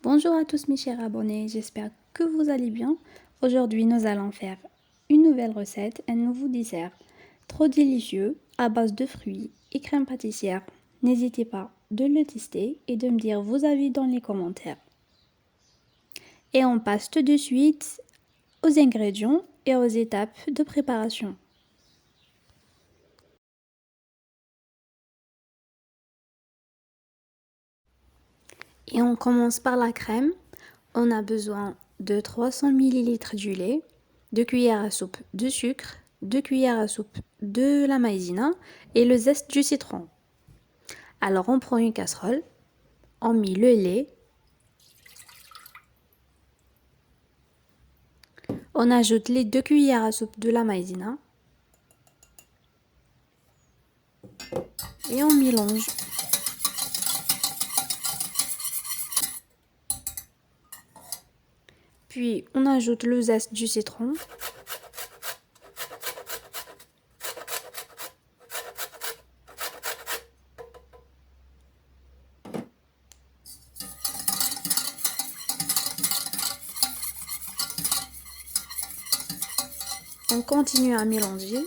Bonjour à tous mes chers abonnés, j'espère que vous allez bien. Aujourd'hui, nous allons faire une nouvelle recette, un nouveau dessert trop délicieux à base de fruits et crème pâtissière. N'hésitez pas de le tester et de me dire vos avis dans les commentaires. Et on passe tout de suite aux ingrédients et aux étapes de préparation. Et on commence par la crème. On a besoin de 300 ml du lait, 2 cuillères à soupe de sucre, 2 cuillères à soupe de la maïzena et le zeste du citron. Alors on prend une casserole, on met le lait, on ajoute les 2 cuillères à soupe de la maïzena et on mélange. Puis on ajoute le zeste du citron. On continue à mélanger.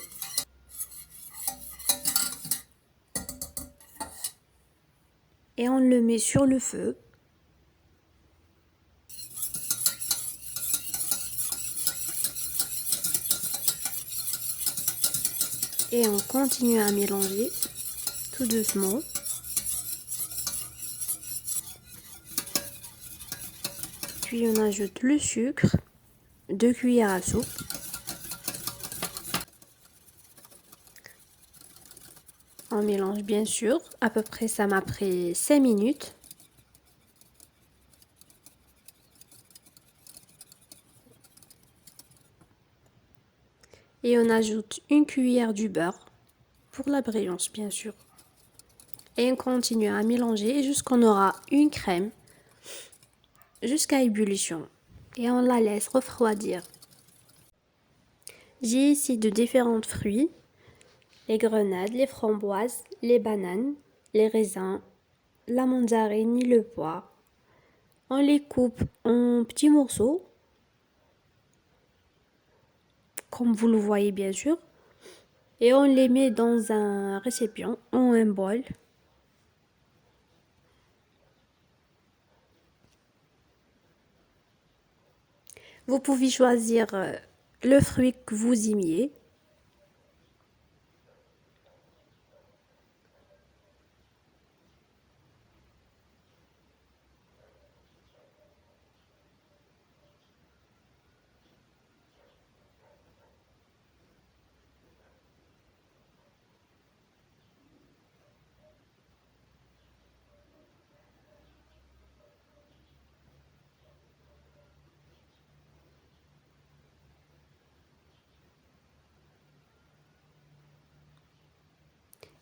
Et on le met sur le feu. Et on continue à mélanger tout doucement. Puis on ajoute le sucre, 2 cuillères à soupe. On mélange bien sûr, à peu près ça m'a pris 5 minutes. Et on ajoute une cuillère du beurre, pour la brillance bien sûr. Et on continue à mélanger jusqu'on aura une crème, jusqu'à ébullition. Et on la laisse refroidir. J'ai ici de différents fruits, les grenades, les framboises, les bananes, les raisins, la mandarine et le poire. On les coupe en petits morceaux, comme vous le voyez bien sûr, et on les met dans un récipient ou un bol. Vous pouvez choisir le fruit que vous aimiez.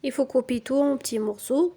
Il faut couper tout en petits morceaux.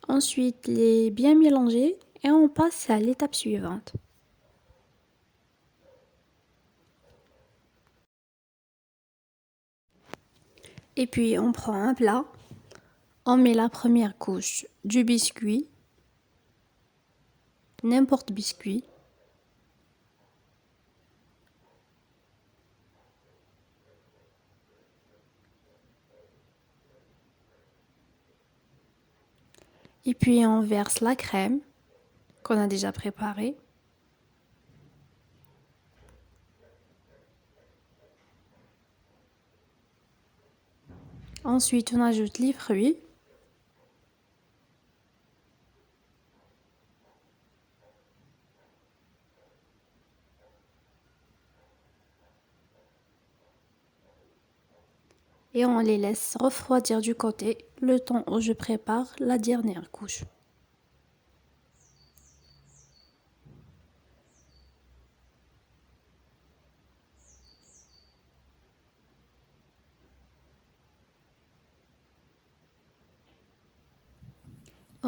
Ensuite, les bien mélanger et on passe à l'étape suivante. Et puis on prend un plat, on met la première couche du biscuit, n'importe biscuit. Et puis on verse la crème qu'on a déjà préparée. Ensuite, on ajoute les fruits. Et on les laisse refroidir du côté le temps où je prépare la dernière couche.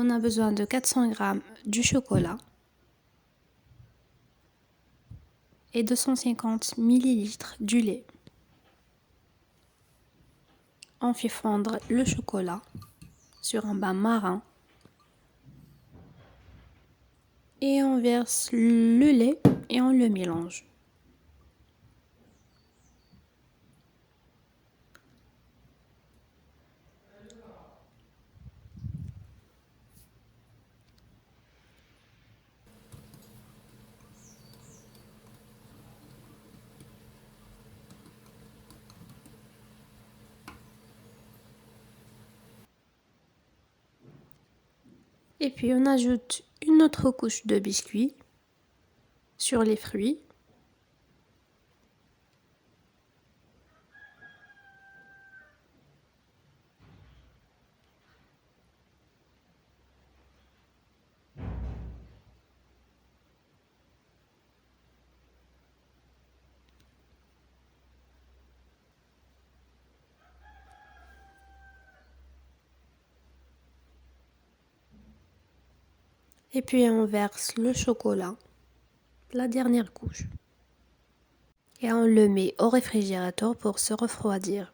On a besoin de 400 g du chocolat et 250 ml du lait. On fait fondre le chocolat sur un bain marin et on verse le lait et on le mélange. Et puis on ajoute une autre couche de biscuit sur les fruits. Et puis on verse le chocolat, la dernière couche. Et on le met au réfrigérateur pour se refroidir.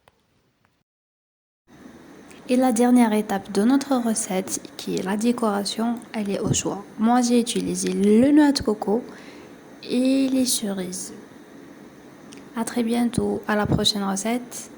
Et la dernière étape de notre recette, qui est la décoration, elle est au choix. Moi, j'ai utilisé le noix de coco et les cerises. À très bientôt, à la prochaine recette.